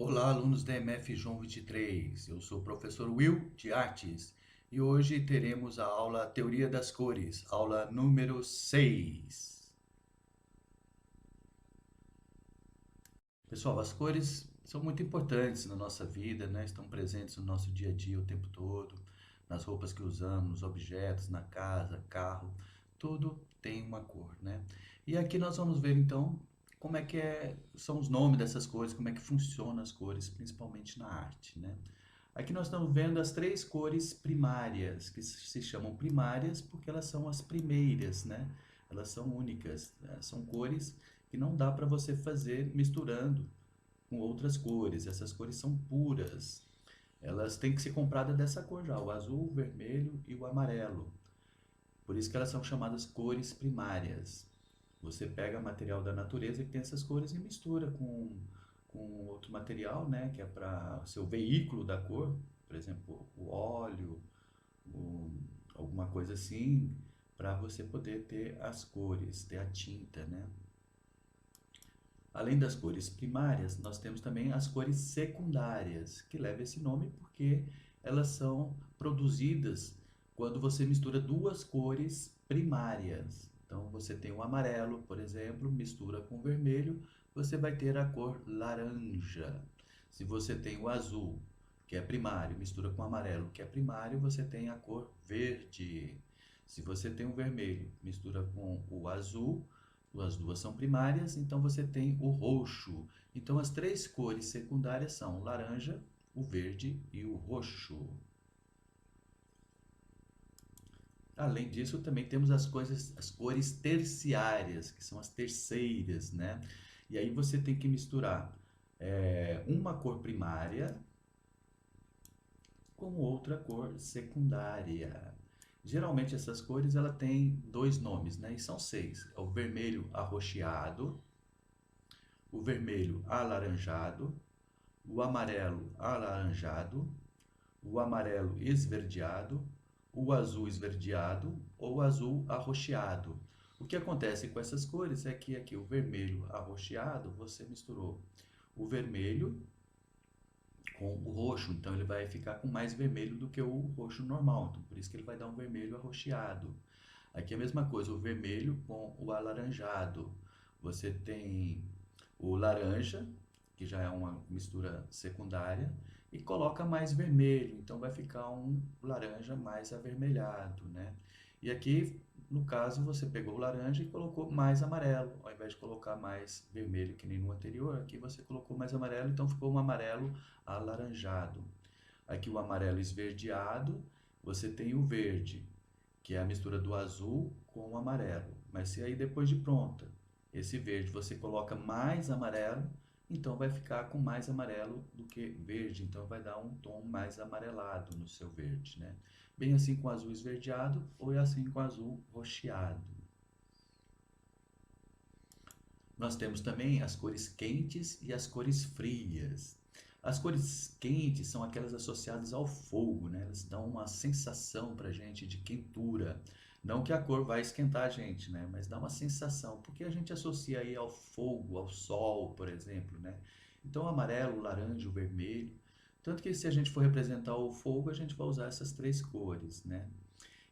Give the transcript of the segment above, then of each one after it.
Olá, alunos da MF João 23. Eu sou o professor Will de Artes e hoje teremos a aula Teoria das Cores, aula número 6. Pessoal, as cores são muito importantes na nossa vida, né? Estão presentes no nosso dia a dia o tempo todo, nas roupas que usamos, nos objetos, na casa, carro, tudo tem uma cor, né? E aqui nós vamos ver então como é que são os nomes dessas cores, como é que funcionam as cores, principalmente na arte, né? Aqui nós estamos vendo as três cores primárias, que se chamam primárias porque elas são as primeiras, né? Elas são únicas, né? São cores que não dá para você fazer misturando com outras cores. Essas cores são puras. Elas têm que ser compradas dessa cor já, o azul, o vermelho e o amarelo. Por isso que elas são chamadas cores primárias. Você pega material da natureza que tem essas cores e mistura com outro material, né, que é para o seu veículo da cor, por exemplo, o óleo, o, alguma coisa assim, para você poder ter as cores, ter a tinta, né? Além das cores primárias, nós temos também as cores secundárias, que levam esse nome porque elas são produzidas quando você mistura duas cores primárias. Então, você tem o amarelo, por exemplo, mistura com o vermelho, você vai ter a cor laranja. Se você tem o azul, que é primário, mistura com o amarelo, que é primário, você tem a cor verde. Se você tem o vermelho, mistura com o azul, as duas são primárias, então você tem o roxo. Então as três cores secundárias são o laranja, o verde e o roxo. Além disso, também temos as cores terciárias, que são as terceiras, né? E aí você tem que misturar uma cor primária com outra cor secundária. Geralmente essas cores ela tem dois nomes, né? E são seis: é o vermelho arroxeado, o vermelho alaranjado, o amarelo alaranjado, o amarelo esverdeado, o azul esverdeado ou azul arroxeado. O que acontece com essas cores é que aqui o vermelho arroxeado você misturou o vermelho com o roxo, então ele vai ficar com mais vermelho do que o roxo normal, então por isso que ele vai dar um vermelho arroxeado. Aqui é a mesma coisa, o vermelho com o alaranjado. Você tem o laranja, que já é uma mistura secundária, e coloca mais vermelho, então vai ficar um laranja mais avermelhado, né? E aqui, no caso, você pegou o laranja e colocou mais amarelo, ao invés de colocar mais vermelho que nem no anterior, aqui você colocou mais amarelo, então ficou um amarelo alaranjado. Aqui o amarelo esverdeado, você tem o verde, que é a mistura do azul com o amarelo. Mas se aí depois de pronta, esse verde você coloca mais amarelo, então vai ficar com mais amarelo do que verde, então vai dar um tom mais amarelado no seu verde, né? Bem assim com azul esverdeado ou assim com azul roxeado. Nós temos também as cores quentes e as cores frias. As cores quentes são aquelas associadas ao fogo, né? Elas dão uma sensação para a gente de quentura. Não que a cor vai esquentar a gente, né? Mas dá uma sensação, porque a gente associa aí ao fogo, ao sol, por exemplo, né? Então, o amarelo, o laranja, o vermelho. Tanto que se a gente for representar o fogo, a gente vai usar essas três cores, né?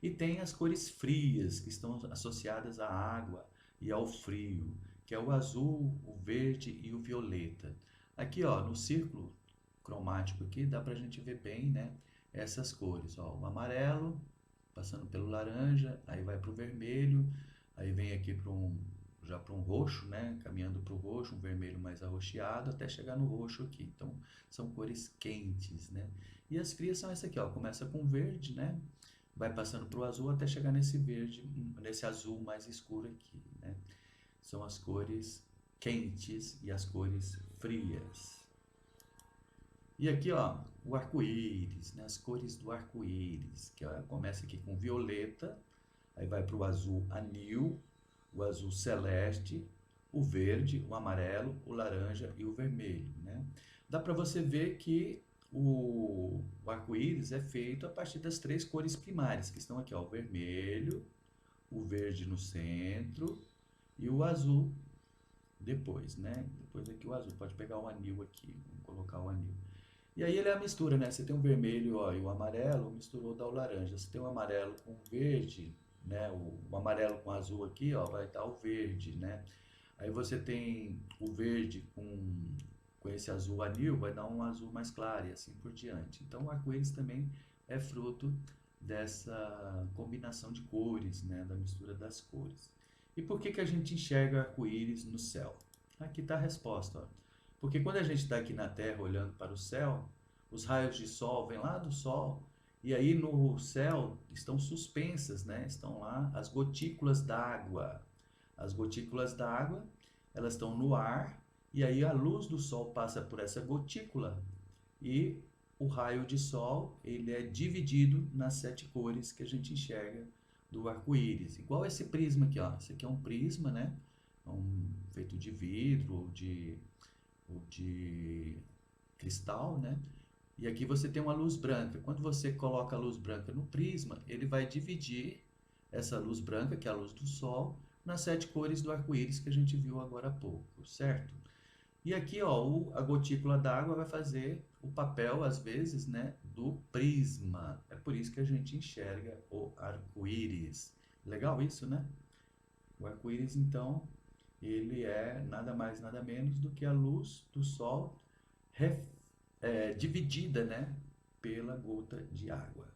E tem as cores frias, que estão associadas à água e ao frio, que é o azul, o verde e o violeta. Aqui, ó, no círculo cromático aqui, dá para a gente ver bem, né, essas cores, ó, o amarelo, passando pelo laranja, aí vai para o vermelho, aí vem aqui já para um roxo, né, caminhando para o roxo, um vermelho mais arroxeado, até chegar no roxo aqui. Então, são cores quentes, né? E as frias são essa aqui, ó, começa com verde, né? Vai passando para o azul até chegar nesse verde, nesse azul mais escuro aqui, né? São as cores quentes e as cores frias. E aqui, ó, o arco-íris, né? As cores do arco-íris, que ó, começa aqui com violeta, aí vai para o azul anil, o azul celeste, o verde, o amarelo, o laranja e o vermelho, né? Dá para você ver que o arco-íris é feito a partir das três cores primárias, que estão aqui, ó, o vermelho, o verde no centro e o azul depois, né? depois aqui o azul. Pode pegar o anil aqui, vamos colocar o anil. E aí ele é a mistura, né? Você tem o vermelho, ó, e o amarelo, misturou dá o laranja. Você tem o amarelo com o verde, né? O amarelo com o azul aqui, ó, vai dar o verde, né? Aí você tem o verde com esse azul anil, vai dar um azul mais claro e assim por diante. Então o arco-íris também é fruto dessa combinação de cores, né? Da mistura das cores. E por que que a gente enxerga arco-íris no céu? Aqui está a resposta, ó. Porque quando a gente está aqui na Terra olhando para o céu, os raios de sol vêm lá do sol e aí no céu estão suspensas, né? Estão lá as gotículas d'água. As gotículas d'água, elas estão no ar e aí a luz do sol passa por essa gotícula e o raio de sol, ele é dividido nas 7 cores que a gente enxerga do arco-íris. Igual esse prisma aqui, ó. Esse aqui é um prisma, né? Feito de vidro ou de cristal, né? E aqui você tem uma luz branca. Quando você coloca a luz branca no prisma, ele vai dividir essa luz branca, que é a luz do sol, nas 7 cores do arco-íris que a gente viu agora há pouco, certo? E aqui, ó, a gotícula d'água vai fazer o papel, às vezes, né, do prisma. É por isso que a gente enxerga o arco-íris. Legal isso, né? O arco-íris, então, ele é nada mais, nada menos do que a luz do sol dividida, né, pela gota de água.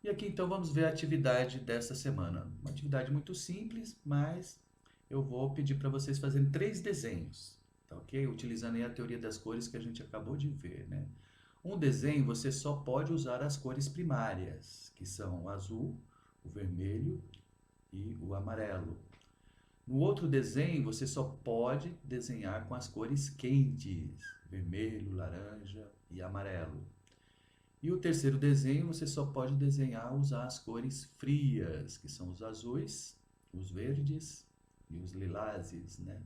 E aqui então vamos ver a atividade dessa semana. Uma atividade muito simples, mas eu vou pedir para vocês fazerem 3 desenhos, tá ok? Utilizando aí a teoria das cores que a gente acabou de ver, né? Um desenho você só pode usar as cores primárias, que são o azul, o vermelho e o amarelo. No outro desenho, você só pode desenhar com as cores quentes, vermelho, laranja e amarelo. E o terceiro desenho, você só pode desenhar usar as cores frias, que são os azuis, os verdes e os lilases, né?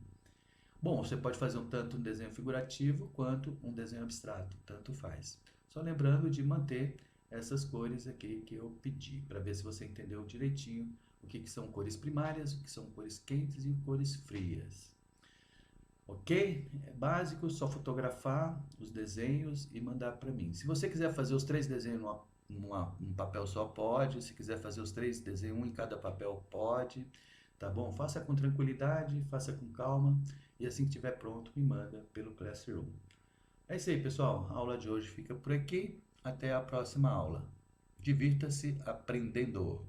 Bom, você pode fazer tanto um desenho figurativo quanto um desenho abstrato, tanto faz. Só lembrando de manter essas cores aqui que eu pedi, para ver se você entendeu direitinho o que são cores primárias, o que são cores quentes e cores frias. Ok? É básico, só fotografar os desenhos e mandar para mim. Se você quiser fazer os 3 desenhos num papel só, pode. Se quiser fazer os 3 desenhos, um em cada papel, pode. Tá bom? Faça com tranquilidade, faça com calma. E assim que estiver pronto, me manda pelo Classroom. É isso aí, pessoal. A aula de hoje fica por aqui. Até a próxima aula. Divirta-se aprendendo.